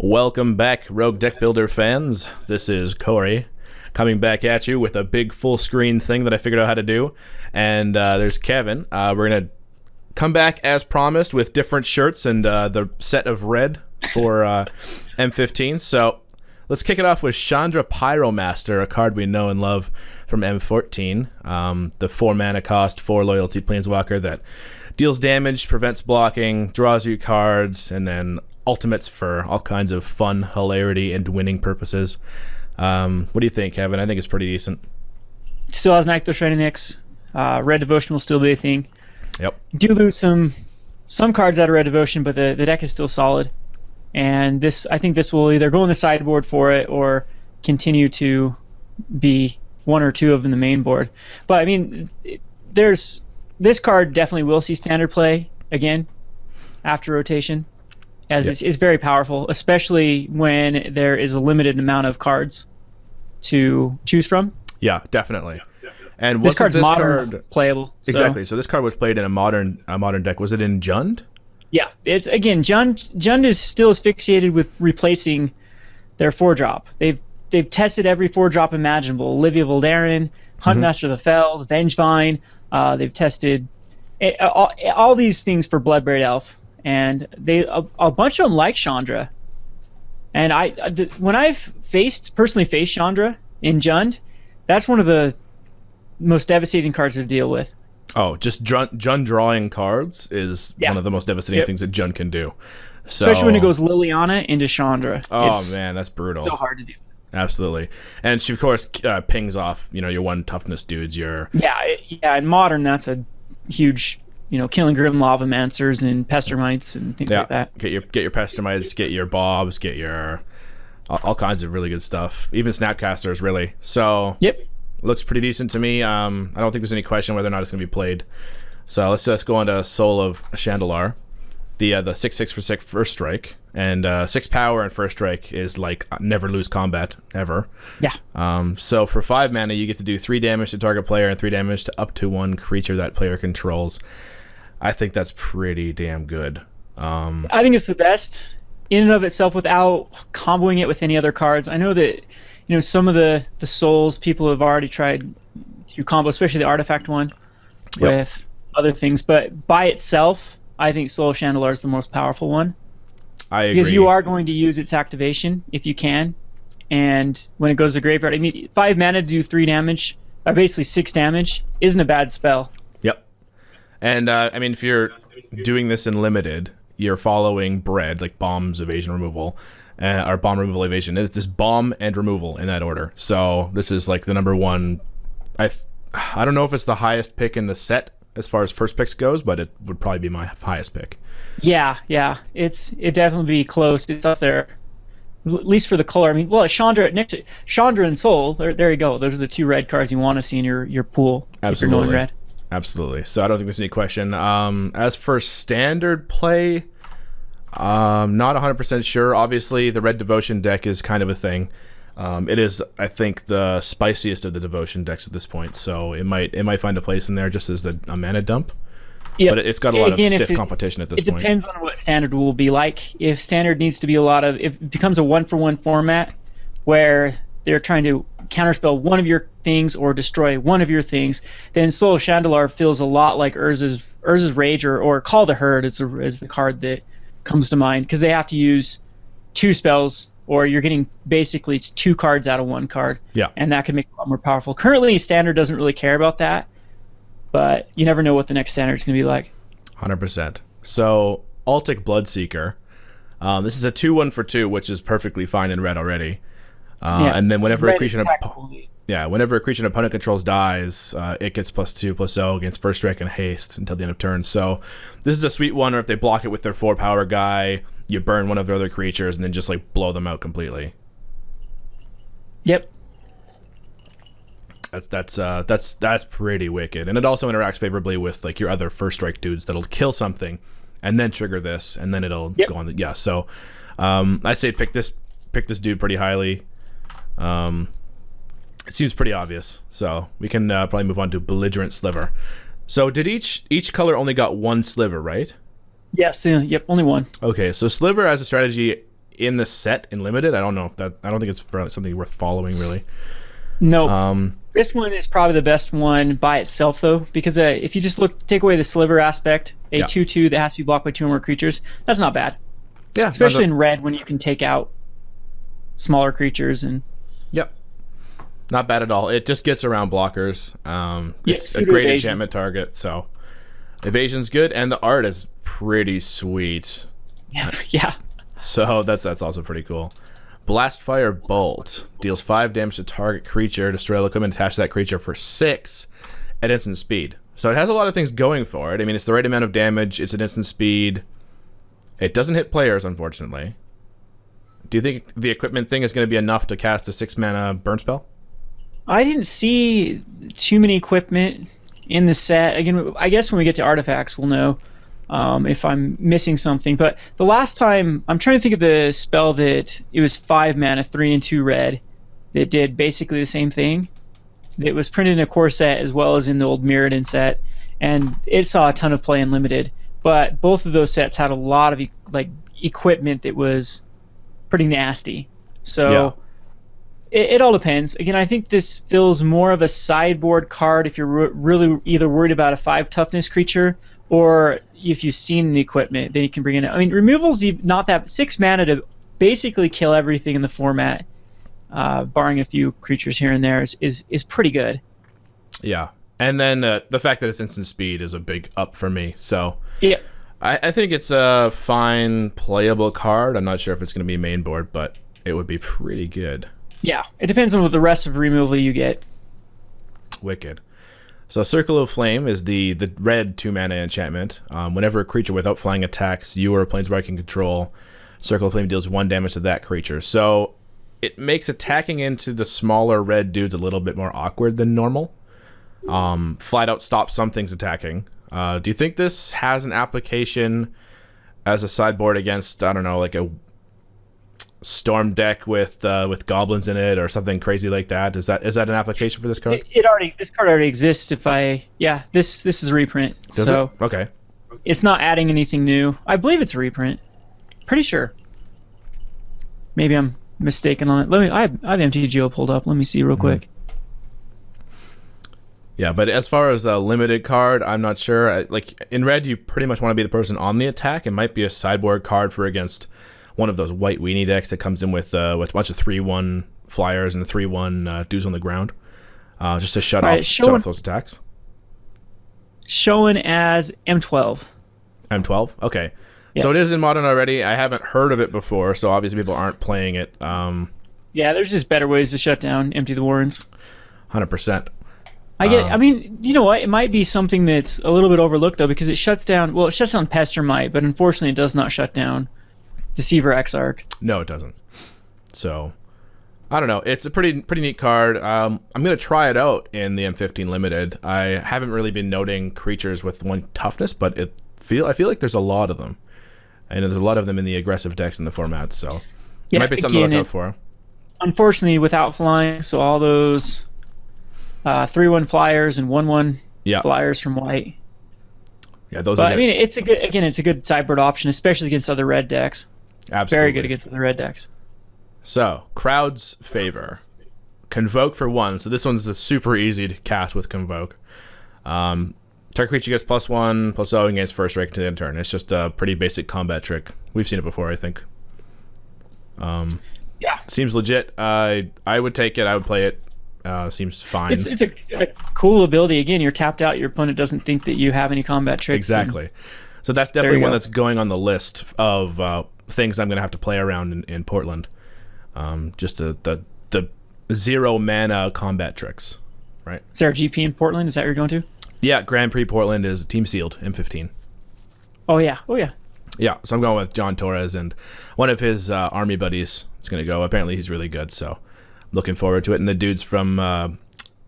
Welcome back, Roguedeckbuilder fans. This is Cory coming back at you with a big full screen thing that I figured out how to do. And there's Kevin. We're going to come back as promised with different shirts and the set of red for M15. So let's kick it off with Chandra Pyromaster, a card we know and love from M14. The 4 mana cost, 4 loyalty planeswalker that deals damage, prevents blocking, draws you cards, and then ultimates for all kinds of fun, hilarity, and winning purposes. What do you think, Kevin? I think it's pretty decent. Still has Nykthos Shiny Nyx. Red Devotion will still be a thing. Yep. Do lose some cards out of Red Devotion, but the deck is still solid. And I think this will either go in the sideboard for it or continue to be 1 or 2 of in the main board. But I mean, this card definitely will see standard play again after rotation, as it's very powerful, especially when there is a limited amount of cards to choose from. Yeah, definitely. And this card's modern playable. Exactly. So this card was played in a modern deck. Was it in Jund? Yeah, it's again Jund is still asphyxiated with replacing their 4-drop. They've tested every 4-drop imaginable. Olivia Voldaren, Huntmaster of the Fells, Vengevine. They've tested all these things for Bloodbraid Elf, and a bunch of them like Chandra. And when I've personally faced Chandra in Jund, that's one of the most devastating cards to deal with. Oh, just Jund drawing cards is one of the most devastating things that Jund can do. So, especially when it goes Liliana into Chandra. Oh man, that's brutal. So hard to do. Absolutely. And she of course pings off, your 1 toughness dudes, in modern that's a huge, killing Grim Lavamancers and Pestermites and things like that. Get your Pestermites, get your Bobs, get your all kinds of really good stuff. Even Snapcasters, really. So looks pretty decent to me. I don't think there's any question whether or not it's going to be played. So let's just go on to Soul of Chandelar. The 6/6 for 6 first strike, and 6 power and first strike is like never lose combat ever. Yeah. So for 5 mana, you get to do 3 damage to target player and 3 damage to up to 1 creature that player controls. I think that's pretty damn good. I think it's the best in and of itself without comboing it with any other cards. I know that some of the souls people have already tried to combo, especially the artifact one, with other things, but by itself, I think Soul of Chandelar is the most powerful one. I agree. Because you are going to use its activation if you can, and when it goes to graveyard, 5 mana to do 3 damage, or basically 6 damage, isn't a bad spell. Yep. And if you're doing this in limited, you're following Bread, like bombs, evasion, removal, or bomb, removal, evasion. It's this bomb and removal in that order. So this is like the number 1. I don't know if it's the highest pick in the set as far as first picks goes, but it would probably be my highest pick. Yeah, it definitely be close. It's up there, at least for the color. Chandra and Soul. There you go. Those are the 2 red cards you want to see in your pool. Absolutely. If you're going red. Absolutely. So I don't think there's any question. As for standard play, not 100% sure. Obviously, the Red Devotion deck is kind of a thing. It is, I think, the spiciest of the Devotion decks at this point, so it might find a place in there just as a mana dump. Yeah, but it's got a lot of stiff competition at this point. It depends on what standard will be like. If standard needs to be if it becomes a 1-for-1 format where they're trying to counterspell one of your things or destroy one of your things, then Soul of Chandelar feels a lot like Urza's Rage or Call the Herd is the card that comes to mind, because they have to use 2 spells, or you're getting basically 2 cards out of 1 card. Yeah. And that can make it a lot more powerful. Currently, Standard doesn't really care about that, but you never know what the next Standard is going to be like. 100%. So, Altic Bloodseeker. This is a 2/1 for 2, which is perfectly fine in red already. And then whenever a creature an opponent controls dies, it gets +2/+0 against first strike and haste until the end of turn. So this is a sweet one, or if they block it with their 4 power guy, you burn one of their other creatures and then just like blow them out completely. Yep. That's pretty wicked. And it also interacts favorably with like your other first strike dudes that'll kill something and then trigger this, and then it'll go on so I say pick this dude pretty highly. It seems pretty obvious, so we can probably move on to Belligerent Sliver. So did each color only got 1 sliver, right? Yes, yep, only 1. Okay, so Sliver as a strategy, in the set in limited. I don't think it's for something worth following really. No. This one is probably the best one by itself, though, because if you just take away the sliver aspect, a 2/2 that has to be blocked by 2 or more creatures, that's not bad. Yeah, especially in red when you can take out smaller creatures and. Yep. Not bad at all. It just gets around blockers. It's a great enchantment target, so evasion's good, and the art is pretty sweet. Yeah. So that's also pretty cool. Blastfire Bolt deals 5 damage to target creature. Destroy all equipment attached to that creature for 6 at instant speed. So it has a lot of things going for it. I mean, it's the right amount of damage. It's an instant speed. It doesn't hit players, unfortunately. Do you think the equipment thing is going to be enough to cast a 6-mana burn spell? I didn't see too many equipment in the set. Again, I guess when we get to artifacts, we'll know if I'm missing something. But the last time, I'm trying to think of the spell that it was 5 mana, 3 and 2 red, that did basically the same thing. It was printed in a core set as well as in the old Mirrodin set, and it saw a ton of play in limited. But both of those sets had a lot of equipment that was pretty nasty. So it all depends. Again, I think this feels more of a sideboard card if you're really either worried about a 5 toughness creature, or if you've seen the equipment, then you can bring in. I mean, removal's not that 6 mana to basically kill everything in the format, barring a few creatures here and there, is pretty good. Yeah, and then the fact that it's instant speed is a big up for me. So yeah, I think it's a fine playable card. I'm not sure if it's going to be main board, but it would be pretty good. Yeah, it depends on what the rest of removal you get. Wicked. So Circle of Flame is the red 2-mana enchantment. Whenever a creature without flying attacks you or a planeswalker can control, Circle of Flame deals 1 damage to that creature. So it makes attacking into the smaller red dudes a little bit more awkward than normal. Flat out stops some things attacking. Do you think this has an application as a sideboard against, I don't know, like a storm deck with goblins in it or something crazy like that? Is that an application for this card? This card already exists. This is a reprint. Does it? Okay. It's not adding anything new. I believe it's a reprint. Pretty sure. Maybe I'm mistaken on it. I have MTGO pulled up. Let me see real quick. Yeah, but as far as a limited card, I'm not sure. Like in red, you pretty much want to be the person on the attack. It might be a sideboard card for against one of those white weenie decks that comes in with a bunch of 3/1 flyers and 3/1 dudes on the ground, just to shut off those attacks. Showing as M12. M12? Okay. Yep. So it is in Modern already. I haven't heard of it before, so obviously people aren't playing it. Yeah, there's just better ways to shut down Empty the Warrens. 100%. I mean, you know what? It might be something that's a little bit overlooked, though, because it shuts down Pester Might, but unfortunately it does not shut down Deceiver Exarch. No, it doesn't. So, I don't know. It's a pretty neat card. I'm going to try it out in the M15 Limited. I haven't really been noting creatures with 1 toughness, but I feel like there's a lot of them. And there's a lot of them in the aggressive decks in the format, so it might be something to look out for. Unfortunately, without flying, so all those 3/1 flyers and 1/1 flyers from white. Yeah, those. But I mean, it's a good sideboard option, especially against other red decks. Absolutely, very good against other red decks. So, Crowd's Favor, Convoke for 1. So this one's super easy to cast with Convoke. Target creature gets +1/+0 against first rank to the end turn. It's just a pretty basic combat trick. We've seen it before, I think. Yeah, seems legit. I would take it. I would play it. Seems fine. It's a cool ability. Again, you're tapped out. Your opponent doesn't think that you have any combat tricks. Exactly. So that's definitely one that's going on the list of things I'm going to have to play around in Portland. Just the 0 mana combat tricks, right? Is there a GP in Portland? Is that where you're going to? Yeah, Grand Prix Portland is team sealed M15. Oh yeah. Yeah, so I'm going with John Torres, and one of his army buddies is going to go. Apparently he's really good, so looking forward to it. And the dudes from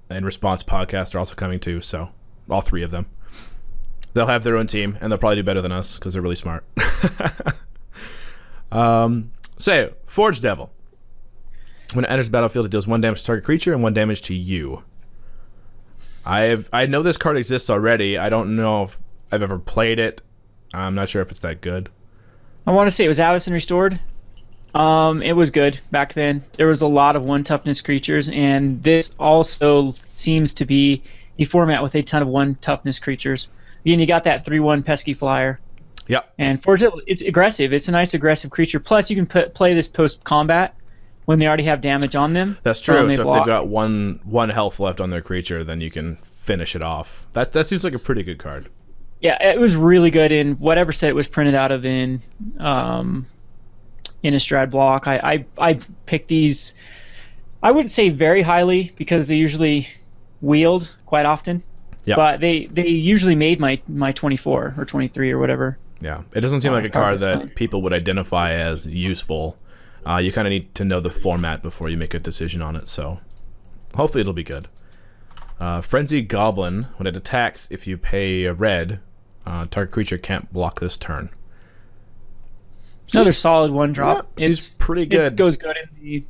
In Response podcast are also coming too, so all 3 of them. They'll have their own team, and they'll probably do better than us because they're really smart. So, Forge Devil. When it enters the battlefield, it deals 1 damage to target creature and 1 damage to you. I know this card exists already. I don't know if I've ever played it. I'm not sure if it's that good. I want to say it was Allison Restored. It was good back then. There was a lot of 1 toughness creatures, and this also seems to be a format with a ton of 1 toughness creatures. Again, you got that 3/1 pesky flyer. Yep. And fortunately, it's aggressive. It's a nice aggressive creature. Plus, you can play this post combat when they already have damage on them. That's true. So if they've got one health left on their creature, then you can finish it off. That seems like a pretty good card. Yeah, it was really good in whatever set it was printed out of in Innistrad block. I picked these. I wouldn't say very highly because they usually wield quite often. Yeah. But they usually made my 24 or 23 or whatever. Yeah, it doesn't seem like a card that people would identify as useful. You kind of need to know the format before you make a decision on it, so hopefully it'll be good. Frenzy Goblin, when it attacks, if you pay a red, target creature can't block this turn. Another solid 1-drop. Yeah, it's pretty good. It goes good in the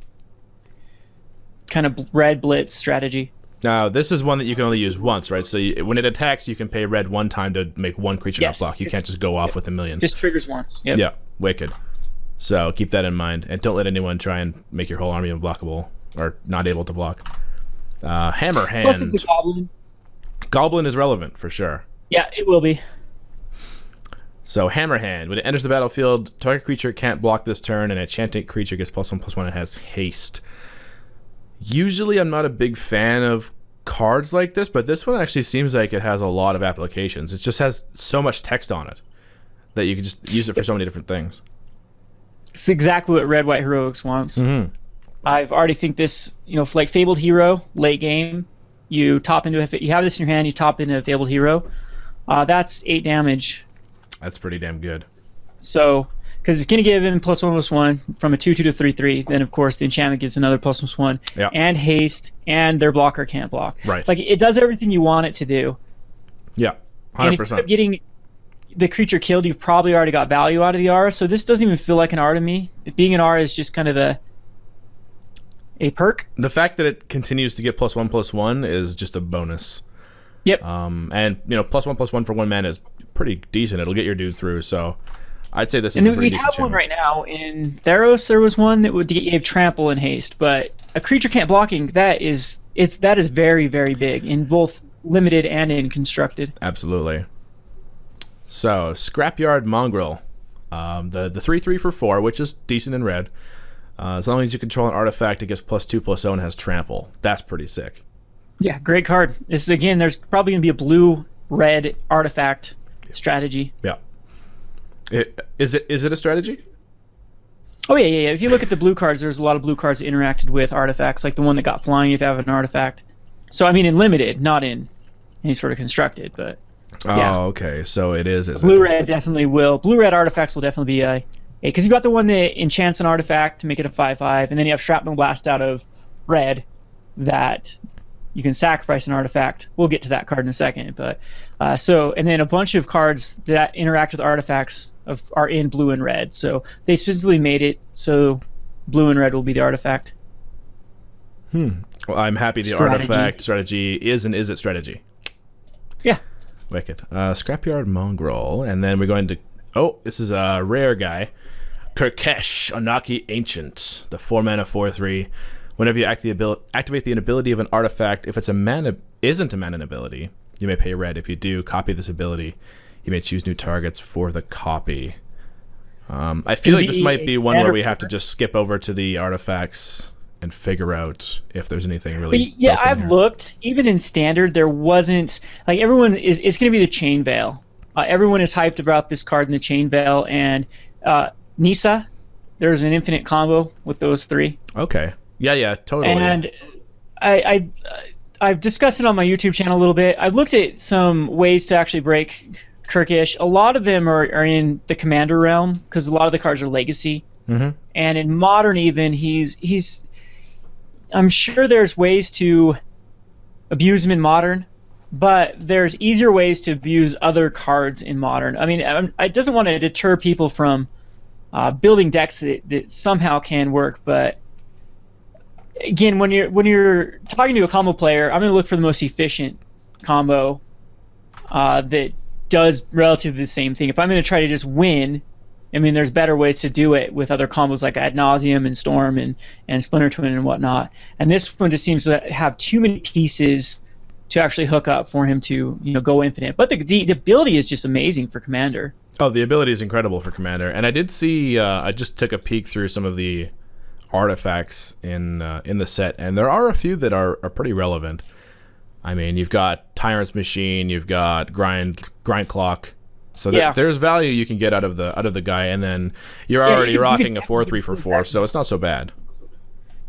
kind of red blitz strategy. Now, this is one that you can only use once, right? So when it attacks, you can pay red 1 time to make 1 creature not block. You can't just go off with a million. Just triggers once. Yep. Yeah, wicked. So keep that in mind, and don't let anyone try and make your whole army unblockable or not able to block. Hammerhand. Plus, it's a goblin. Goblin is relevant for sure. Yeah, it will be. So Hammerhand, when it enters the battlefield, target creature can't block this turn, and a enchanting creature gets +1/+1 and has haste. Usually, I'm not a big fan of cards like this, but this one actually seems like it has a lot of applications. It just has so much text on it that you can just use it for so many different things. It's exactly what Red White Heroics wants. Mm-hmm. I already think this, like Fabled Hero, late game, you top into you have this in your hand, you top into a Fabled Hero. That's 8 damage. That's pretty damn good. So, because it's going to give him +1/+1 from a 2/2 to 3/3. Then, of course, the enchantment gives another +1/+1 and haste, and their blocker can't block. Right. Like, it does everything you want it to do. Yeah, 100%. And if you end up getting the creature killed, you've probably already got value out of the R. So this doesn't even feel like an R to me. Being an R is just kind of a perk. The fact that it continues to get +1/+1 is just a bonus. Yep. And +1/+1 for 1 mana is pretty decent. It'll get your dude through. So I'd say this is a pretty decent. And we have one right now in Theros. There was one that would give trample and haste, but a creature can't blocking. That is very, very big in both limited and in constructed. Absolutely. So Scrapyard Mongrel, the 3/3 for 4, which is decent in red. As long as you control an artifact, it gets +2/+0 and has trample. That's pretty sick. Yeah, great card. This is, again, there's probably gonna be a blue-red artifact strategy. Yeah. Is it a strategy? Oh yeah. If you look at the blue cards, there's a lot of blue cards that interacted with artifacts, like the one that got flying if you have an artifact. So I mean, in limited, not in any sort of constructed, but. Yeah. Oh, okay. So it is. Blue-red definitely will. Blue-red artifacts will definitely be because you got the one that enchants an artifact to make it a 5/5, and then you have Shrapnel Blast out of red that you can sacrifice an artifact. We'll get to that card in a second, but and then a bunch of cards that interact with artifacts are in blue and red. So they specifically made it so blue and red will be the artifact. Well, I'm happy the artifact strategy is an is it strategy. Yeah. Wicked. Scrapyard Mongrel, and then we're going to. Oh, this is a rare guy. Kurkesh, Onakke Ancient, the 4-mana 4/3. Whenever you activate the ability of an artifact, if it's isn't a mana ability, you may pay red. If you do, copy this ability. You may choose new targets for the copy. I feel like this might be one where we have to just skip over to the artifacts and figure out if there's anything really. Yeah, I've looked. Even in standard, there wasn't like everyone is. It's going to be the Chain Veil. Everyone is hyped about this card in the Chain Veil and Nisa. There's an infinite combo with those 3. Okay. Yeah, totally. And I've discussed it on my YouTube channel a little bit. I've looked at some ways to actually break Kurkesh. A lot of them are in the Commander realm because a lot of the cards are Legacy. Mm-hmm. And in Modern, even he's. I'm sure there's ways to abuse him in Modern, but there's easier ways to abuse other cards in Modern. I mean, it doesn't want to deter people from building decks that somehow can work, but. Again, when you're talking to a combo player, I'm going to look for the most efficient combo that does relatively the same thing. If I'm going to try to just win I mean, there's better ways to do it with other combos like Ad Nauseam and Storm and Splinter Twin and whatnot. And this one just seems to have too many pieces to actually hook up for him to, go infinite. But the ability is just amazing for Commander. Oh, the ability is incredible for Commander. And I did see, I just took a peek through some of the artifacts in the set, and there are a few that are pretty relevant. I mean, you've got Tyrant's Machine, you've got Grind Clock. So there's value you can get out of the guy, and then you're already rocking a 4/3 for 4, so it's not so bad.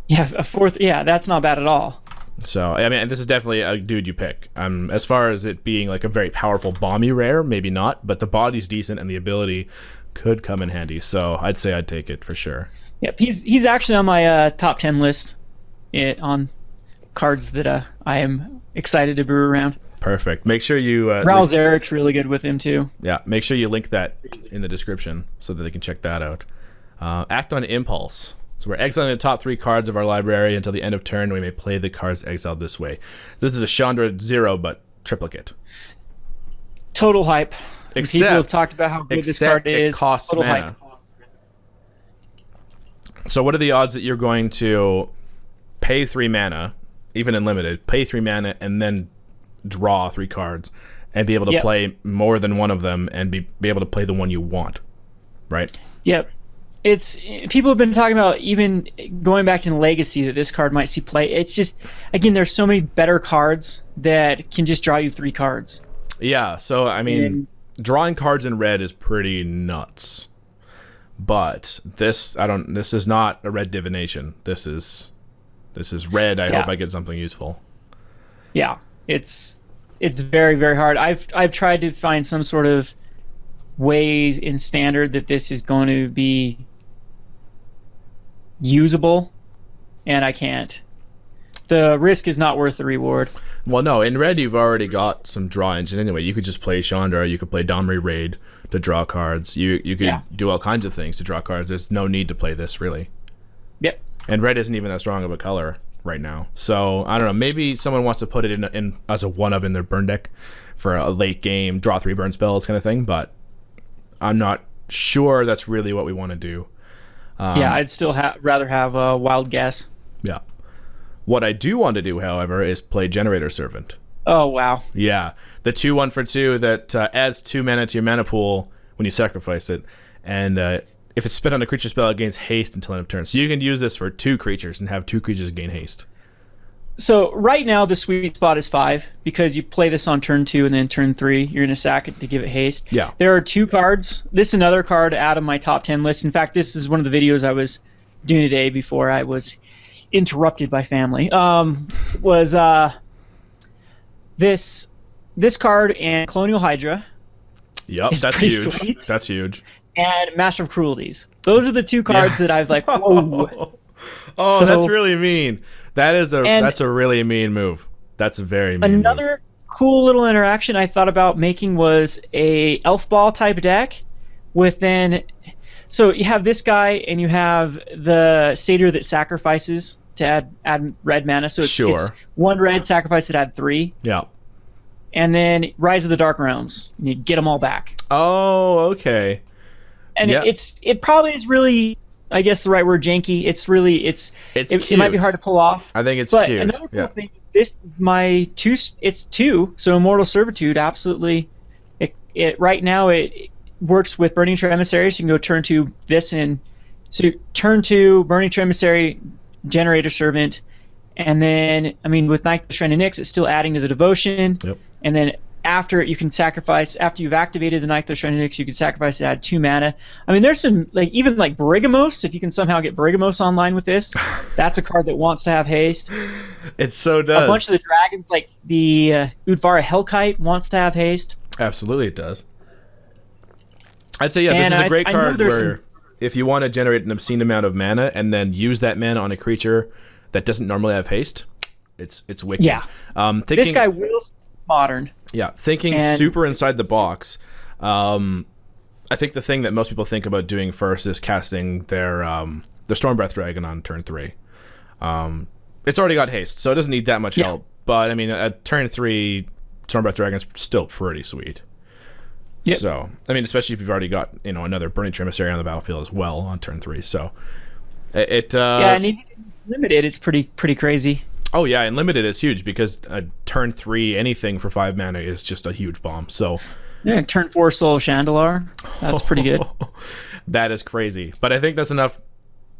Yeah, a 4/3. Yeah, that's not bad at all. So I mean, this is definitely a dude you pick. As far as it being like a very powerful bomby rare, maybe not, but the body's decent and the ability could come in handy. So I'd say I'd take it for sure. Yep, he's actually on my top 10 list on cards that I am excited to brew around. Perfect. Make sure you... Raul Zarik's really good with him, too. Yeah, make sure you link that in the description so that they can check that out. Act on Impulse. So we're exiling the top 3 cards of our library until the end of turn. We may play the cards exiled this way. This is a Chandra 0, but triplicate. Total hype. Except, people have talked about how good this card is. It costs Total mana. hype. So what are the odds that you're going to pay 3 mana, even in limited, pay 3 mana, and then draw 3 cards and be able to play more than one of them and be able to play the one you want, right? Yep. People have been talking about, even going back to Legacy, that this card might see play. It's just, again, there's so many better cards that can just draw you 3 cards. Yeah, so I mean, drawing cards in red is pretty nuts. But this is not a red divination. This is red. I hope I get something useful. Yeah. It's very, very hard. I've tried to find some sort of ways in standard that this is going to be usable, and I can't. The risk is not worth the reward. Well, no, in red you've already got some draw engine anyway. You could just play Chandra, you could play Domri Raid to draw cards. You could do all kinds of things to draw cards. There's no need to play this, really. Yep. And red isn't even that strong of a color right now. So, I don't know, maybe someone wants to put it in as a 1-of in their burn deck for a late game, draw 3 burn spells kind of thing, but I'm not sure that's really what we want to do. I'd still rather have a Wild Guess. Yeah. What I do want to do, however, is play Generator Servant. Oh, wow. Yeah. The 2/1 for 2 that adds 2 mana to your mana pool when you sacrifice it. And if it's spent on a creature spell, it gains haste until end of turn. So you can use this for 2 creatures and have 2 creatures gain haste. So right now the sweet spot is 5, because you play this on turn 2 and then turn 3 you're going to sack it to give it haste. Yeah. There There are 2 cards. This is another card out of my top 10 list. In fact, this is one of the videos I was doing today before I was interrupted by family. Was this card and Colonial Hydra. Yep, that's huge. Sweet. That's huge. And Master of Cruelties. Those are the 2 cards that I've like, whoa. Oh, so, that's really mean. That's a really mean move. That's a very mean another move. Cool little interaction I thought about making was a Elf Ball type deck with so you have this guy and you have the satyr that sacrifices to add red mana. So it's 1 red sacrifice that add 3. Yeah. And then Rise of the Dark Realms. You get them all back. Oh, okay. And it probably is really, I guess the right word, janky. It's cute. It might be hard to pull off. I think it's but cute. Another cool thing, it's 2, so Immortal Servitude absolutely. It right now it works with Burning Tree Emissary, so you can go turn 2 this and so turn 2 Burning Tree Emissary, Generator Servant, and then with Knight of the Shrine of Nyx, it's still adding to the devotion. Yep. And then after you can sacrifice, after you've activated the Knight of the Shrine of Nyx, you can sacrifice to add 2 mana. There's some even Bergamos. If you can somehow get Bergamos online with this, that's a card that wants to have haste. It so does. A bunch of the dragons, like the Udvara Hellkite, wants to have haste. Absolutely, it does. I'd say this is a great card where if you want to generate an obscene amount of mana and then use that mana on a creature that doesn't normally have haste, it's wicked. Yeah. This guy wills modern. Yeah, thinking super inside the box. I think the thing that most people think about doing first is casting their Stormbreath Dragon on turn 3. It's already got haste, so it doesn't need that much help. But at turn 3, Stormbreath Dragon's still pretty sweet. Yep. So, I mean, especially if you've already got, another Burning Emissary on the battlefield as well on turn 3. So, and even limited, it's pretty crazy. Oh, yeah, and limited is huge because turn 3 anything for 5 mana is just a huge bomb. So, yeah, turn 4 Soul Chandelar. That's pretty good. That is crazy. But I think that's enough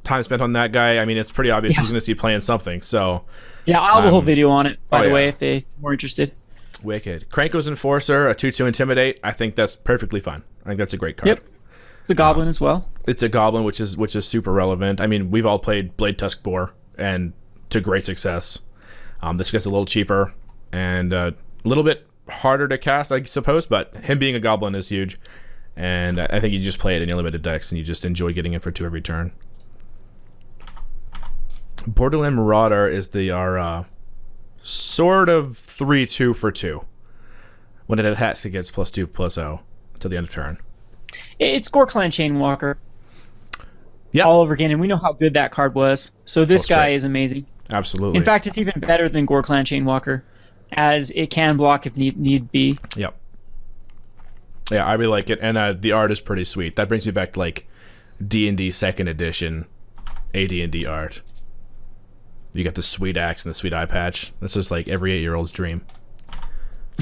time spent on that guy. I mean, it's pretty obvious he's going to see playing something. So, yeah, I'll have a whole video on it, by the way, if they're more interested. Wicked. Kranko's Enforcer, a 2/2 Intimidate. I think that's perfectly fine. I think that's a great card. Yep. It's a Goblin as well. It's a Goblin, which is super relevant. I mean, we've all played Blade Tusk Boar, and to great success. This guy's a little cheaper and a little bit harder to cast, I suppose, but him being a Goblin is huge. And I think you just play it in your limited decks, and you just enjoy getting it for 2 every turn. Borderland Marauder is our sort of 3/2 for 2. When it attacks, it gets +2/+0 till the end of turn. It's Gorklan Chainwalker. Yeah. All over again, and we know how good that card was. So this guy is amazing. Absolutely. In fact, it's even better than Gorklan Chainwalker, as it can block if need be. Yep. Yeah, I really like it, and the art is pretty sweet. That brings me back to like D&D 2nd edition AD&D art. You got the sweet axe and the sweet eye patch. This is like every 8-year-old's dream.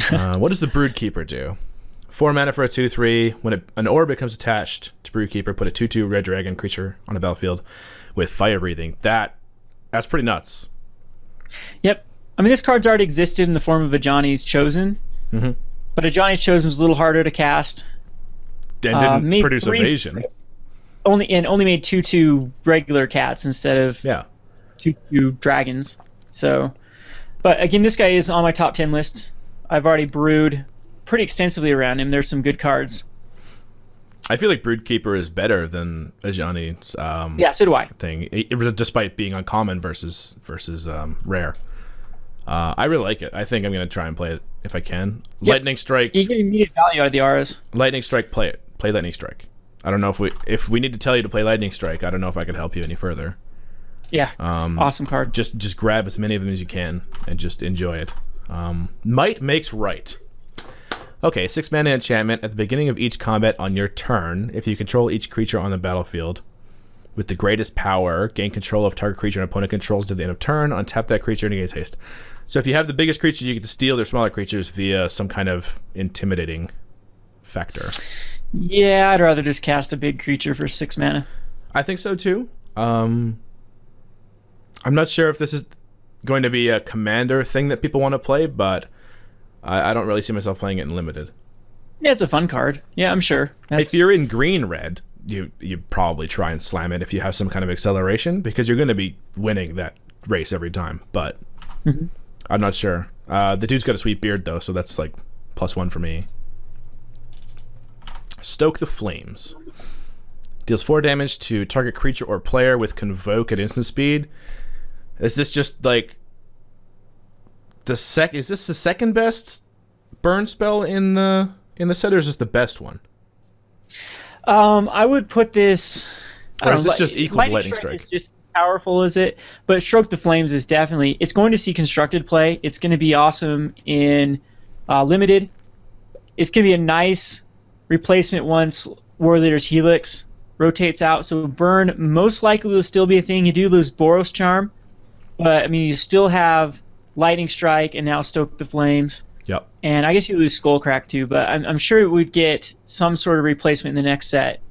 What does the Broodkeeper do? 4 mana for a 2/3. When an orb becomes attached to Broodkeeper, put a 2/2 red dragon creature on a battlefield with fire breathing. That's pretty nuts. Yep. I mean, this card's already existed in the form of a Johnny's Chosen. Mm-hmm. But a Johnny's Chosen was a little harder to cast. And didn't produce evasion. Only made 2/2 regular cats instead of 2/2 dragons. So, but again, this guy is on my top 10 list. I've already brewed pretty extensively around him. There's some good cards. I feel like Broodkeeper is better than a Johnny's so do I. thing, despite being uncommon versus rare. I really like it. I think I'm going to try and play it if I can. Yep. Lightning Strike. You get immediate value out of the auras. Lightning Strike, play it. Play Lightning Strike. I don't know if we need to tell you to play Lightning Strike. I don't know if I could help you any further. Yeah, awesome card. Just grab as many of them as you can and just enjoy it. Might makes right. Okay, 6 mana enchantment. At the beginning of each combat on your turn, if you control each creature on the battlefield with the greatest power, gain control of target creature an opponent controls to the end of turn, untap that creature and gain haste. So if you have the biggest creature, you get to steal their smaller creatures via some kind of intimidating factor. Yeah, I'd rather just cast a big creature for 6 mana. I think so too. I'm not sure if this is going to be a commander thing that people want to play, but I don't really see myself playing it in limited. Yeah, it's a fun card. Yeah, I'm sure. If you're in green-red, you probably try and slam it if you have some kind of acceleration, because you're going to be winning that race every time, but I'm not sure. The dude's got a sweet beard, though, so that's like +1 for me. Stoke the Flames. Deals 4 damage to target creature or player with Convoke at instant speed. Is this just like is this the second best burn spell in the set, or is this the best one? I would put this. Or is this just equal to Lightning Strike? Is just as powerful as it, but Stroke the Flames is definitely. It's going to see constructed play. It's going to be awesome in limited. It's going to be a nice replacement once War Leader's Helix rotates out. So burn most likely will still be a thing. You do lose Boros Charm, but I mean you still have Lightning Strike and now Stoke the Flames. Yep. And I guess you lose Skullcrack too, but I'm sure it would get some sort of replacement in the next set.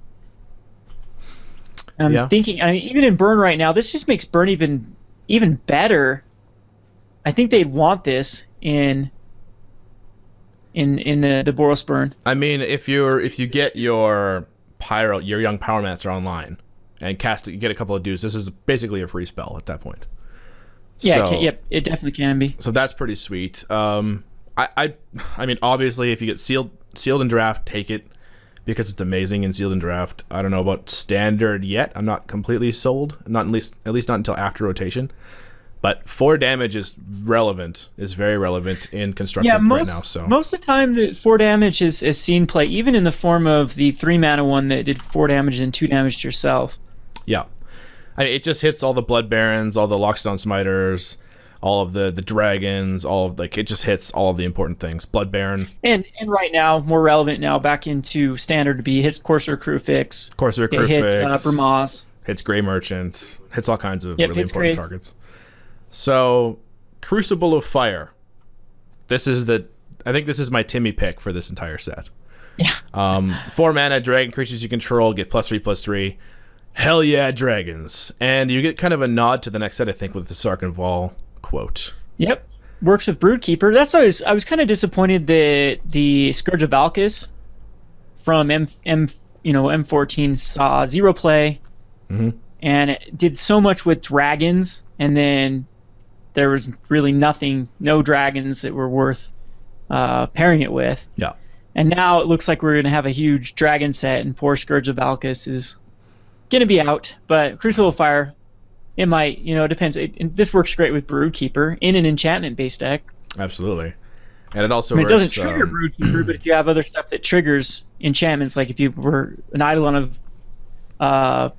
I'm thinking, I mean, even in Burn right now, this just makes Burn even better. I think they'd want this in the Boros Burn. I mean, if you get your young Pyromancer online and get a couple of dudes, this is basically a free spell at that point. Yeah, it definitely can be. So that's pretty sweet. I mean, obviously, if you get sealed in draft, take it because it's amazing in sealed in draft. I don't know about standard yet. I'm not completely sold. Not at least not until after rotation. But 4 damage is very relevant in constructed right now. So most of the time, the 4 damage is seen play, even in the form of the 3 mana one that did 4 damage and 2 damage to yourself. Yeah. I mean, it just hits all the Blood Barons, all the Lockstone Smiters, all of the dragons, all of like it just hits all of the important things. Blood Baron. And right now, more relevant now, back into standard to be hits Corsair Crew Fix. Corsair Crew Fix. Fix. Brahmas. Hits Grey Merchants. Hits all kinds of really important Grey. targets. So, Crucible of Fire. I think this is my Timmy pick for this entire set. Yeah. 4 mana, dragon creatures you control get +3/+3. Hell yeah, dragons. And you get kind of a nod to the next set, I think, with the Sark and Vol quote. Yep. Works with Broodkeeper. That's why I was kind of disappointed that the Scourge of Valkis from M14 saw 0 play, and it did so much with dragons, and then there was really no dragons that were worth pairing it with. Yeah. And now it looks like we're going to have a huge dragon set, and poor Scourge of Valkis is going to be out. But Crucible of Fire, it might, it depends. This works great with Broodkeeper in an enchantment-based deck. Absolutely. And it also it doesn't trigger Broodkeeper, but if you have other stuff that triggers enchantments, like if you were an Eidolon of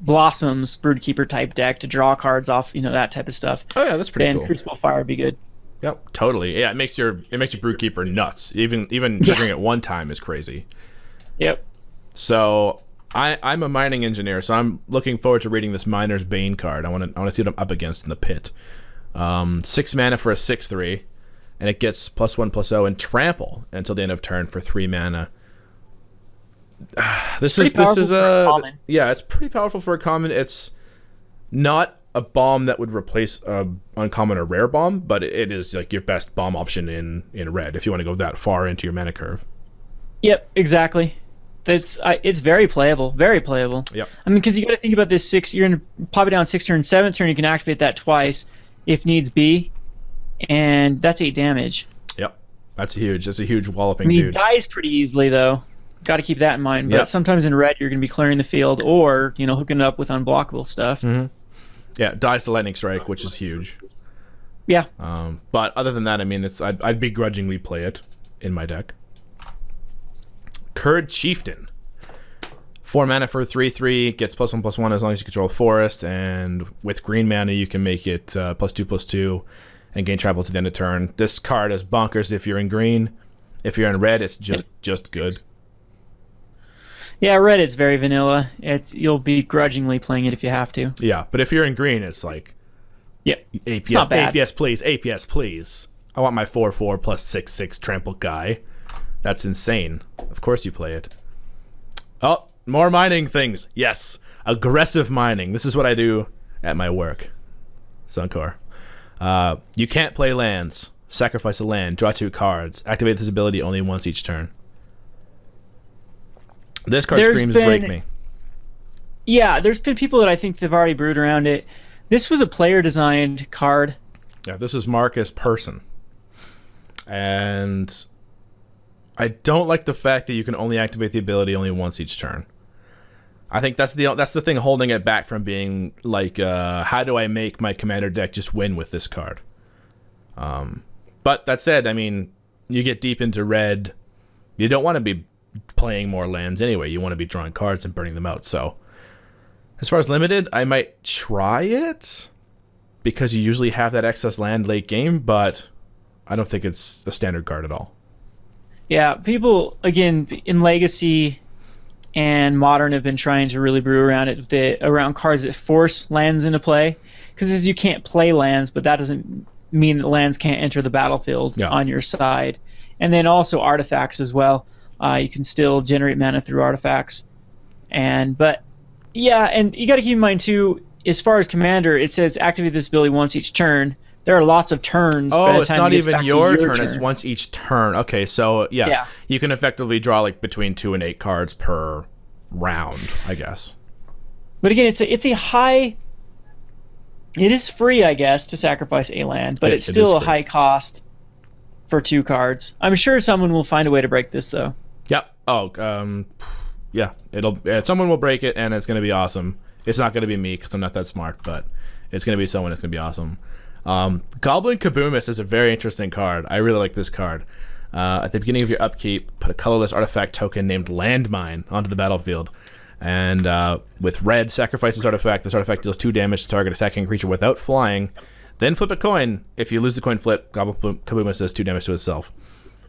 Blossoms Broodkeeper type deck to draw cards off, that type of stuff. Oh yeah, that's pretty cool. Then Crucible of Fire would be good. Yep, totally. Yeah, it makes your Broodkeeper nuts. Even triggering it one time is crazy. Yep. So I'm a mining engineer, so I'm looking forward to reading this Miner's Bane card. I want to see what I'm up against in the pit. 6 mana for a 6/3, and it gets +1/+0 and trample until the end of turn for 3 mana. This is a common. Yeah, it's pretty powerful for a common. It's not a bomb that would replace a uncommon or rare bomb, but it is like your best bomb option in red if you want to go that far into your mana curve. Yep, exactly. It's very playable, very playable. Yep. I mean, because you got to think about this you're gonna pop it down 6 turn, 7th turn. You can activate that twice if needs be, and that's 8 damage. Yep, that's a huge walloping. I mean, dude. He dies pretty easily though. Got to keep that in mind. But Yep. sometimes in red, you're gonna be clearing the field or hooking it up with unblockable stuff. Mm-hmm. Yeah, dies to Lightning Strike, which is huge. Yeah. But other than that, I mean, I'd begrudgingly play it in my deck. Kurd Chieftain. 4 mana for 3/3, gets +1/+1 as long as you control a forest, and with green mana you can make it +2/+2 and gain trample to the end of turn. This card is bonkers if you're in green. If you're in red, it's just good. Yeah, red it's very vanilla. You'll be grudgingly playing it if you have to. Yeah, but if you're in green, it's like, yep, APS, it's not bad. APS please, APS please. I want my 4/4 +6/6 trample guy. That's insane. Of course you play it. Oh, more mining things. Yes, aggressive mining. This is what I do at my work. Suncor. You can't play lands. Sacrifice a land. Draw 2 cards. Activate this ability only once each turn. This card screams break me. Yeah, there's been people that I think have already brewed around it. This was a player-designed card. Yeah, this is Marcus Person. And I don't like the fact that you can only activate the ability only once each turn. I think that's the thing holding it back from being like, how do I make my commander deck just win with this card? But that said, I mean, you get deep into red, you don't want to be playing more lands anyway. You want to be drawing cards and burning them out. So as far as limited, I might try it because you usually have that excess land late game, but I don't think it's a standard card at all. Yeah, people, again, in Legacy and Modern have been trying to really brew around it, around cards that force lands into play. Because you can't play lands, but that doesn't mean that lands can't enter the battlefield on your side. And then also artifacts as well. You can still generate mana through artifacts. But yeah, and you got to keep in mind too, as far as commander, it says activate this ability once each turn. There are lots of turns. Oh, it's not even your turn. It's once each turn. Okay, so yeah, you can effectively draw like between 2 and 8 cards per round, I guess. But again, it's a high. It is free, I guess, to sacrifice a land, but it's still a high cost for 2 cards. I'm sure someone will find a way to break this, though. Yep. Yeah. Someone will break it, and it's going to be awesome. It's not going to be me because I'm not that smart, but it's going to be someone that's going to be awesome. Goblin Kaboomus is a very interesting card. I really like this card. At the beginning of your upkeep, put a colorless artifact token named Landmine onto the battlefield. And with red, sacrifice this artifact. This artifact deals 2 damage to target attacking creature without flying. Then flip a coin. If you lose the coin flip, Kabuma says 2 damage to itself.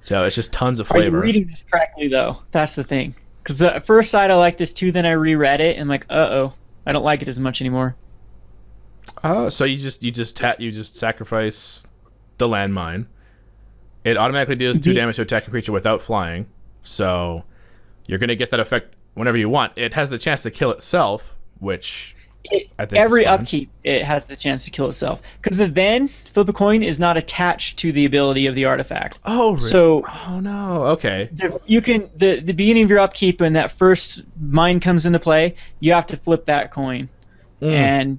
So it's just tons of flavor. Are you reading this correctly, though? That's the thing. Because at first sight, I like this too. Then I reread it and like, uh-oh, I don't like it as much anymore. So you just sacrifice the landmine. It automatically deals 2 damage to attacking creature without flying. So you're gonna get that effect whenever you want. It has the chance to kill itself, which I think every is fine. upkeep it has the chance to kill itself. Because the then flip a coin is not attached to the ability of the artifact. Oh, really? So oh no, okay. you can the beginning of your upkeep when that first mine comes into play, you have to flip that coin, and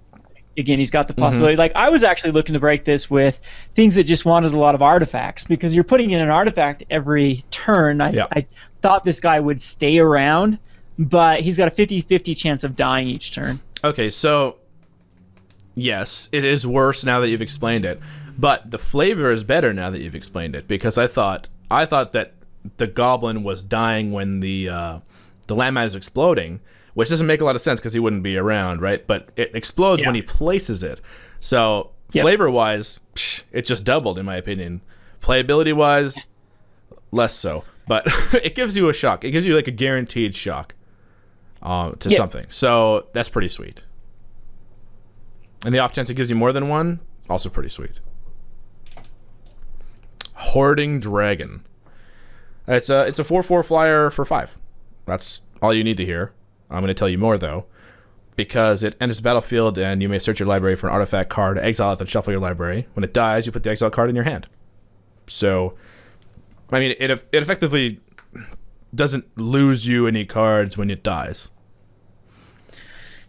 again, he's got the possibility. Like, I was actually looking to break this with things that just wanted a lot of artifacts, because you're putting in an artifact every turn. I thought this guy would stay around, but he's got a 50-50 chance of dying each turn. Okay, so yes, it is worse now that you've explained it, but the flavor is better now that you've explained it, because I thought that the goblin was dying when the landmine is exploding, which doesn't make a lot of sense because he wouldn't be around, right? But it explodes when he places it. So flavor-wise, it just doubled, in my opinion. Playability-wise, less so. But it gives you a shock. It gives you like a guaranteed shock to something. So that's pretty sweet. And the off chance it gives you more than one, also pretty sweet. Hoarding Dragon. It's a 4/4 flyer for 5. That's all you need to hear. I'm going to tell you more, though, because it enters the battlefield, and you may search your library for an artifact card, exile it, then shuffle your library. When it dies, you put the exile card in your hand. So, I mean, it effectively doesn't lose you any cards when it dies.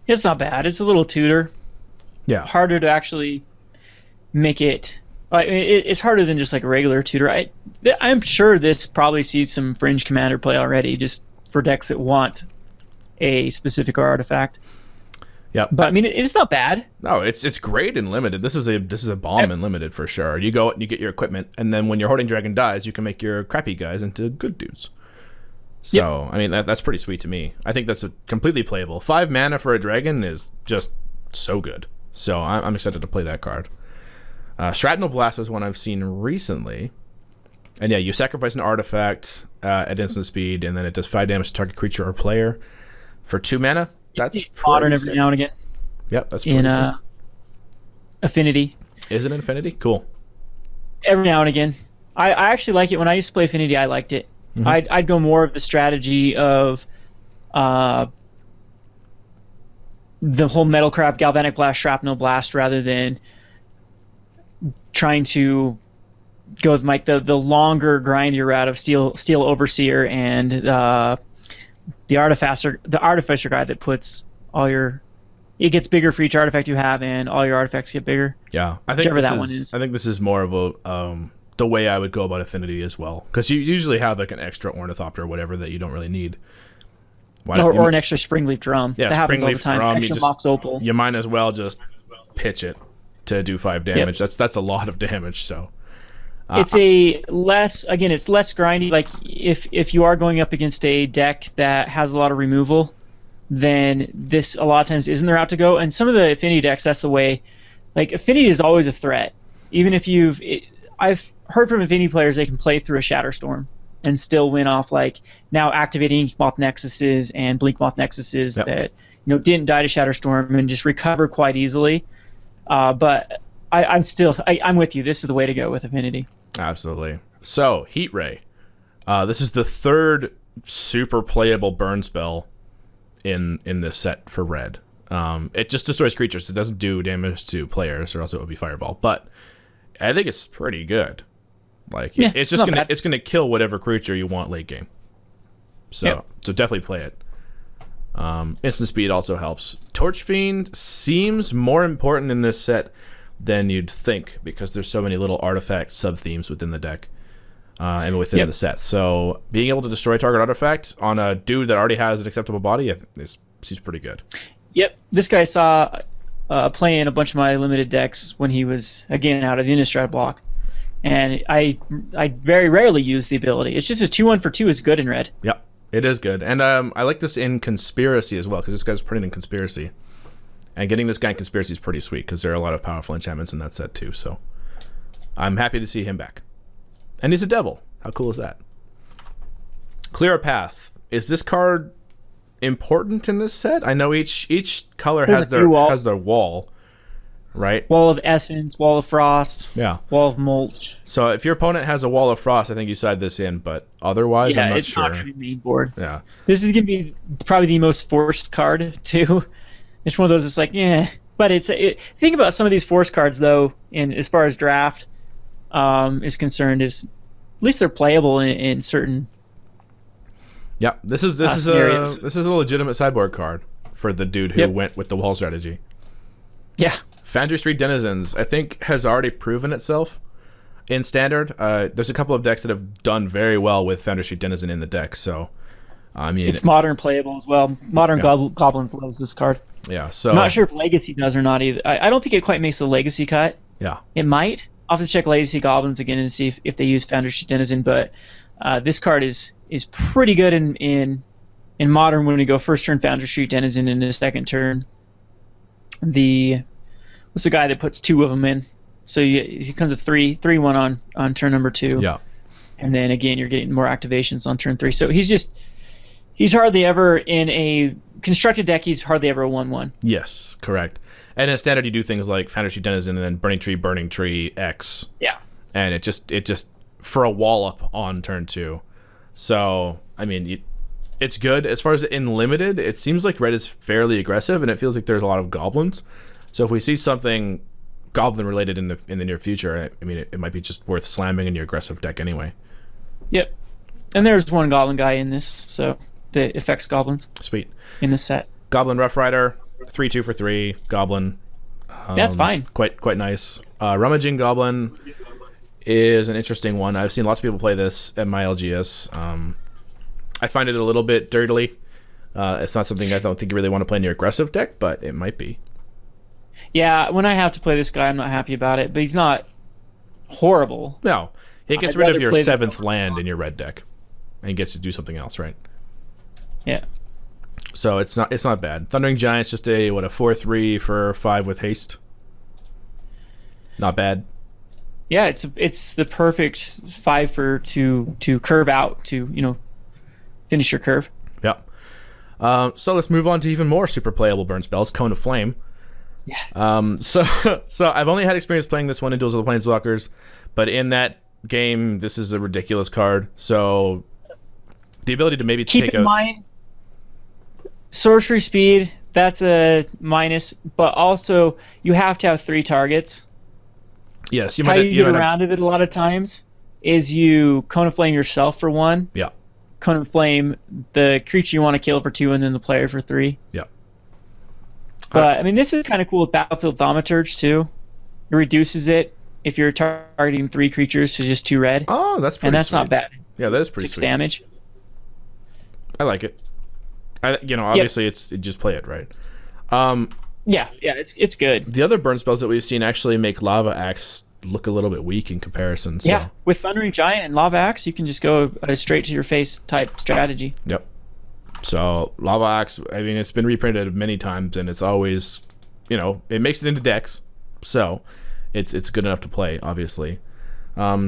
It's not bad. It's a little tutor. Yeah. Harder to actually make it. It's harder than just like a regular tutor. I'm sure this probably sees some fringe commander play already, just for decks that want a specific artifact. Yeah, but I mean, it's not bad. No, it's great in limited. This is a bomb in limited for sure. You go and you get your equipment, and then when your Hoarding Dragon dies, you can make your crappy guys into good dudes. So I mean, that's pretty sweet to me. I think that's completely playable. 5 mana for a dragon is just so good. So I'm excited to play that card. Shrapnel Blast is one I've seen recently. And yeah, you sacrifice an artifact at instant speed, and then it does 5 damage to target creature or player for 2 mana. That's modern pretty every sick. now and again. Yep, that's pretty sick. Affinity. Is it Infinity? Cool. Every now and again. I actually like it. When I used to play Affinity, I liked it. I'd go more of the strategy of the whole Metal Crab, Galvanic Blast, Shrapnel Blast, rather than trying to go with like the longer, grindier route of Steel Overseer and the Artificer guy that puts all your... It gets bigger for each artifact you have, and all your artifacts get bigger. Yeah, I think whichever that one is. I think this is more of a the way I would go about Affinity as well, because you usually have like an extra Ornithopter or whatever that you don't really need. Or an extra Springleaf Drum. Yeah, that happens all the Springleaf time. Drum, Extra Mox Opal. You might as well just pitch it to do 5 damage. That's a lot of damage. So it's less grindy. Like if you are going up against a deck that has a lot of removal, then this a lot of times isn't the route to go. And some of the Affinity decks, that's the way. Like, Affinity is always a threat. Even if I've heard from Affinity players they can play through a Shatterstorm and still win off, like, now activating Moth Nexuses and Blink Moth Nexuses that didn't die to Shatterstorm and just recover quite easily. But I'm with you. This is the way to go with Affinity. Absolutely. So, Heat Ray. This is the third super playable burn spell in this set for red. It just destroys creatures. It doesn't do damage to players, or else it would be Fireball. But I think it's pretty good. Like, it's just gonna kill whatever creature you want late game. So definitely play it. Instant speed also helps. Torch Fiend seems more important in this set than you'd think, because there's so many little artifact sub-themes within the deck and within the set. So being able to destroy a target artifact on a dude that already has an acceptable body seems pretty good. Yep. This guy saw playing a bunch of my limited decks when he was, again, out of the Innistrad block. And I very rarely use the ability. It's just a 2-1 for 2 is good in red. Yep, it is good. And I like this in Conspiracy as well, because this guy's printed in Conspiracy. And getting this guy in Conspiracy is pretty sweet because there are a lot of powerful enchantments in that set too. So I'm happy to see him back. And he's a devil. How cool is that? Clear a Path. Is this card important in this set? I know each color has their wall, right? Wall of Essence, Wall of Frost, yeah, Wall of Mulch. So if your opponent has a Wall of Frost, I think you side this in, but otherwise, I'm not it's sure. not going to be main board. Yeah. This is going to be probably the most forced card, too. It's one of those, it's like, yeah. But think about some of these forced cards, though, in as far as draft is concerned, is at least they're playable in certain. Yeah, this is a legitimate sideboard card for the dude who went with the wall strategy. Yeah. Foundry Street Denizens, I think, has already proven itself in Standard. There's a couple of decks that have done very well with Foundry Street Denizen in the deck, so I mean, it's modern playable as well. Modern Goblins loves this card. Yeah, so I'm not sure if Legacy does or not either. I don't think it quite makes the Legacy cut. Yeah, it might. I'll have to check Legacy Goblins again and see if they use Foundry Street Denizen, but this card is pretty good in Modern when we go first turn Foundry Street Denizen into second turn. What's the guy that puts two of them in? So he comes with 3/1 on turn number 2. Yeah. And then again, you're getting more activations on turn 3. So he's hardly ever in a constructed deck. He's hardly ever a 1/1. Yes, correct. And in Standard, you do things like Foundry Street Denizen and then Burning Tree X. Yeah. And it just for a wall up on turn 2. So I mean, it's good as far as in limited. It seems like red is fairly aggressive, and it feels like there's a lot of goblins. So if we see something goblin related in the near future, I mean, it might be just worth slamming in your aggressive deck anyway. Yep. And there's one goblin guy in this, so that affects goblins. Sweet. In this set. Goblin Rough Rider, 3/2 for 3 goblin. That's fine. Quite nice. Rummaging Goblin is an interesting one. I've seen lots of people play this at my LGS. I find it a little bit dirtily. It's not something I don't think you really want to play in your aggressive deck, but it might be. Yeah, when I have to play this guy, I'm not happy about it, but he's not horrible. No, he gets rid of your 7th land in your red deck, and he gets to do something else, right? Yeah. So it's not bad. Thundering Giant's just a 4/3 for 5 with haste. Not bad. Yeah, it's the perfect 5 to curve out to finish your curve. Yep. So let's move on to even more super playable burn spells. Cone of Flame. Yeah. So I've only had experience playing this one in Duels of the Planeswalkers, but in that game, this is a ridiculous card. So the ability to maybe keep in mind, sorcery speed, that's a minus, but also you have to have 3 targets. Yes, how you get around it a lot of times is you Cone of Flame yourself for 1. Yeah. Cone of Flame the creature you want to kill for 2, and then the player for 3. Yeah. But I mean, this is kind of cool with Battlefield Thaumaturge too. It reduces it if you're targeting 3 creatures to just 2 red. Oh, that's pretty. And that's sweet. not bad. Yeah, that is pretty 6 sweet. damage. I like it. Obviously it's just play it right. Yeah, it's good. The other burn spells that we've seen actually make Lava Axe look a little bit weak in comparison. So. Yeah, with Thundering Giant and Lava Axe, you can just go a straight to your face type strategy. Yep. So Lava Axe, I mean, it's been reprinted many times, and it's always, it makes it into decks, so it's good enough to play, obviously.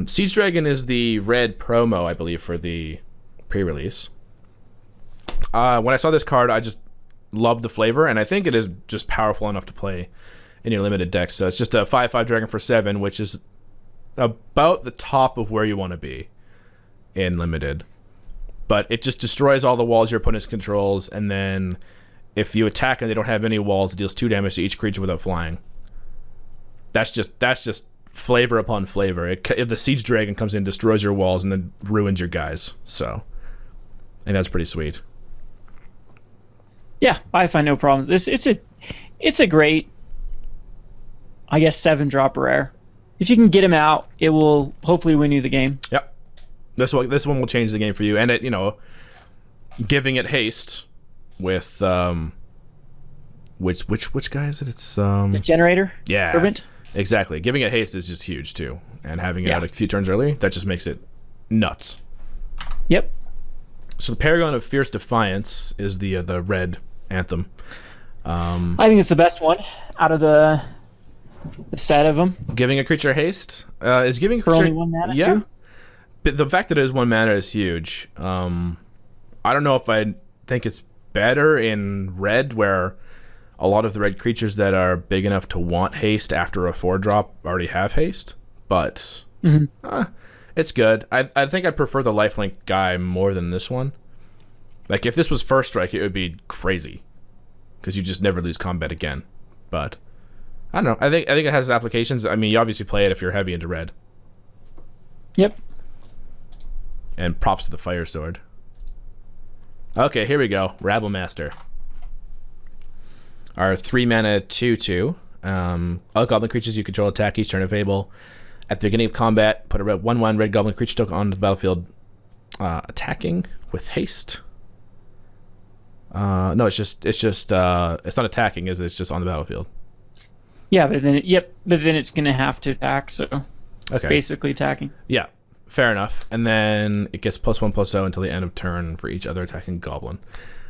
Siege Dragon is the red promo, I believe, for the pre-release. When I saw this card, I just loved the flavor, and I think it is just powerful enough to play in your limited deck. So it's just a 5/5 Dragon for 7, which is about the top of where you want to be in limited. But it just destroys all the walls your opponent controls, and then if you attack and they don't have any walls, it deals 2 damage to each creature without flying. That's just flavor upon flavor. If the Siege Dragon comes in, destroys your walls, and then ruins your guys. So I think that's pretty sweet. Yeah, I find no problems. It's a great, I guess, 7-drop rare. If you can get him out, it will hopefully win you the game. Yep. This one will change the game for you, and giving it haste with which guy is it? It's the Generator. Yeah, Fervent. Exactly. Giving it haste is just huge too, and having it out a few turns early, that just makes it nuts. Yep. So the Paragon of Fierce Defiance is the red anthem. I think it's the best one out of the set of them. Giving a creature haste is giving a For creature only 1 mana, yeah. too? But the fact that it is 1 mana is huge. I don't know if I think it's better in red, where a lot of the red creatures that are big enough to want haste after a 4-drop already have haste, but it's good. I think I prefer the lifelink guy more than this one. Like, if this was first strike, it would be crazy, because you just never lose combat again. But I don't know. I think it has applications. I mean, you obviously play it if you're heavy into red. Yep. And props to the Fire Sword. Okay, here we go. Rabble Master. Our 3-mana 2/2. All goblin creatures you control attack each turn if able. At the beginning of combat, put a 1/1 red goblin creature token onto the battlefield, attacking with haste. No, it's not attacking, is it? It's just on the battlefield. Yeah, but then it's gonna have to attack. So Okay. basically attacking. Yeah, fair enough. And then it gets +1/+0 until the end of turn for each other attacking goblin.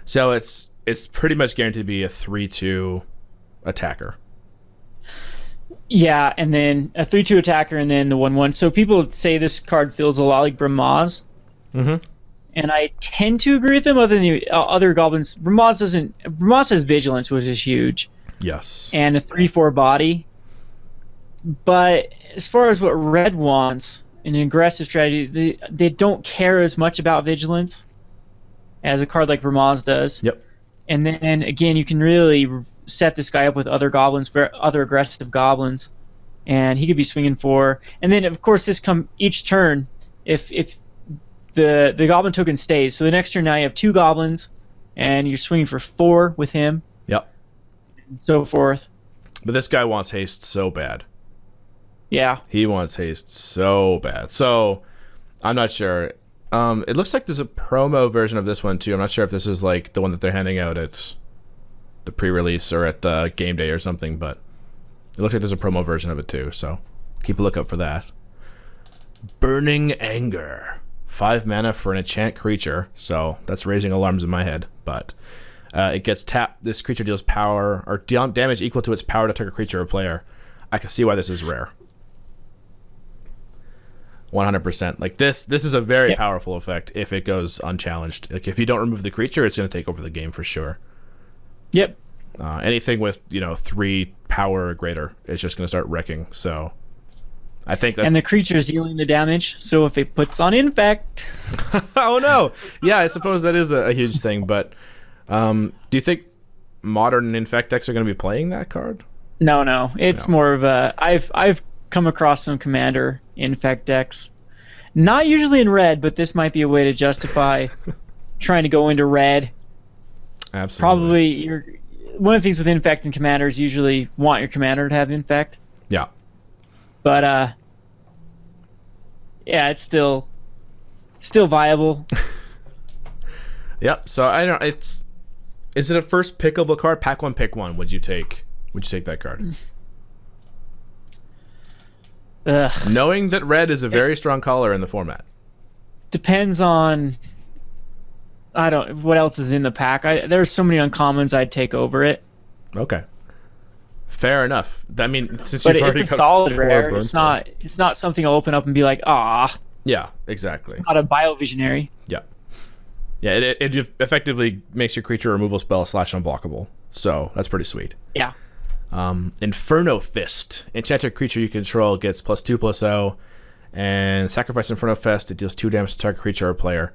So it's pretty much guaranteed to be a 3/2 attacker. Yeah, and then a 3/2 attacker, and then the 1/1. So people say this card feels a lot like Bramaz. Mm-hmm. And I tend to agree with them. Other than the other goblins, Bramaz has vigilance, which is huge, Yes. and a 3/4 body. But as far as what red wants in an aggressive strategy, they don't care as much about vigilance as a card like Bramaz does. Yep. And then again, you can really set this guy up with other goblins, other aggressive goblins, and he could be swinging for. And then of course this each turn, if the goblin token stays, so the next turn now you have 2 goblins, and you're swinging for 4 with him. Yep. And so forth. But this guy wants haste so bad. Yeah. He wants haste so bad. So I'm not sure. It looks like there's a promo version of this one too. I'm not sure if this is like the one that they're handing out at the pre-release or at the game day or something, but it looks like there's a promo version of it too. So keep a lookout for that. Burning Anger. 5 mana for an enchant creature, so that's raising alarms in my head. But it gets tapped. This creature deals power or damage equal to its power to target a creature or player. I can see why this is rare. 100%. Like this is a very powerful effect if it goes unchallenged. Like if you don't remove the creature, it's going to take over the game for sure. Yep. Anything with 3 power or greater is just going to start wrecking. So I think that's... And the creature's dealing the damage, so if it puts on Infect... Oh no! Yeah, I suppose that is a huge thing, but do you think modern Infect decks are going to be playing that card? No. It's more of a... I've come across some Commander Infect decks. Not usually in red, but this might be a way to justify trying to go into red. Absolutely. Probably one of the things with Infect and Commanders usually want your Commander to have Infect. Yeah. But yeah, it's still viable. Yep. So I don't. Is it a first pickable card? Pack one, pick one. Would you take that card? Ugh. Knowing that red is a very strong color in the format. Depends on. I don't. What else is in the pack? There's so many uncommons I'd take over it. Okay. Fair enough. I mean, since But you've already it's a got solid 4 rare. burn spells. It's not something I'll open up and be like, ah. Yeah, exactly. Not a biovisionary. Yeah. Yeah, it effectively makes your creature removal spell / unblockable. So that's pretty sweet. Yeah. Inferno Fist. Enchanted creature you control gets +2/+0. And sacrifice Inferno Fist. It deals 2 damage to target creature or player.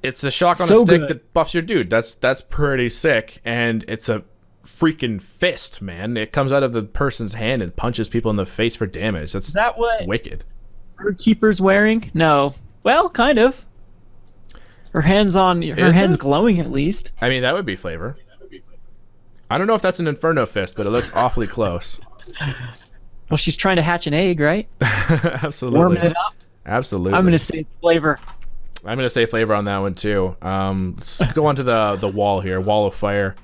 It's a shock on a stick that buffs your dude. That's pretty sick. And it's a freaking fist, man. It comes out of the person's hand and punches people in the face for damage. Is that what wicked. Birdkeeper's wearing? No. Well, kind of. Her hand's glowing at least. I mean, that would be flavor. I don't know if that's an Inferno Fist, but it looks awfully close. Well, she's trying to hatch an egg, right? Absolutely. Warming it up. Absolutely. I'm going to say flavor. I'm going to say flavor on that one, too. Let's go on to the wall here. Wall of Fire.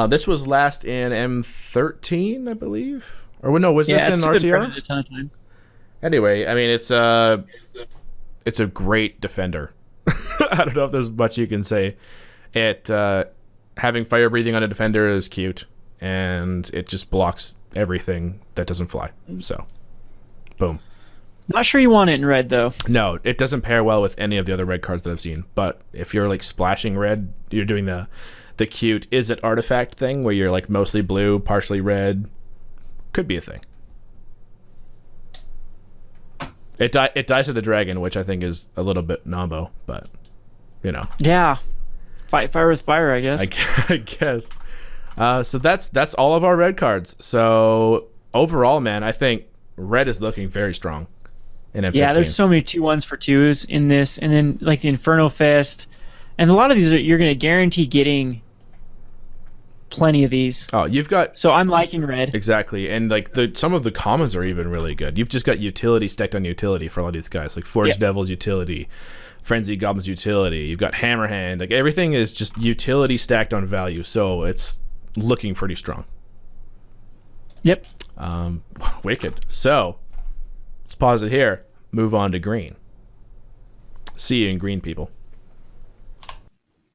This was last in M13, I believe. Or no, was this in RTR? Anyway, I mean, it's a great defender. I don't know if there's much you can say. It having fire breathing on a defender is cute, and it just blocks everything that doesn't fly. So, boom. Not sure you want it in red though. No, it doesn't pair well with any of the other red cards that I've seen. But if you're like splashing red, you're doing the cute is it artifact thing where you're like mostly blue, partially red. Could be a thing. It dies to the dragon, which I think is a little bit nombo, but you know. Yeah, fight fire with fire, I guess. I guess. So that's all of our red cards. So overall, man, I think red is looking very strong in M15. Yeah, there's so many 2-1s for 2s in this, and then like the Inferno Fist, and a lot of these you're going to guarantee getting plenty of these. Oh, you've got. So I'm liking red. Exactly, and like some of the commons are even really good. You've just got utility stacked on utility for a lot of these guys, like Forge Devil's utility, Frenzy Goblin's utility. You've got Hammerhand. Like everything is just utility stacked on value, so it's looking pretty strong. Yep. Wicked. So let's pause it here. Move on to green. See you in green, people.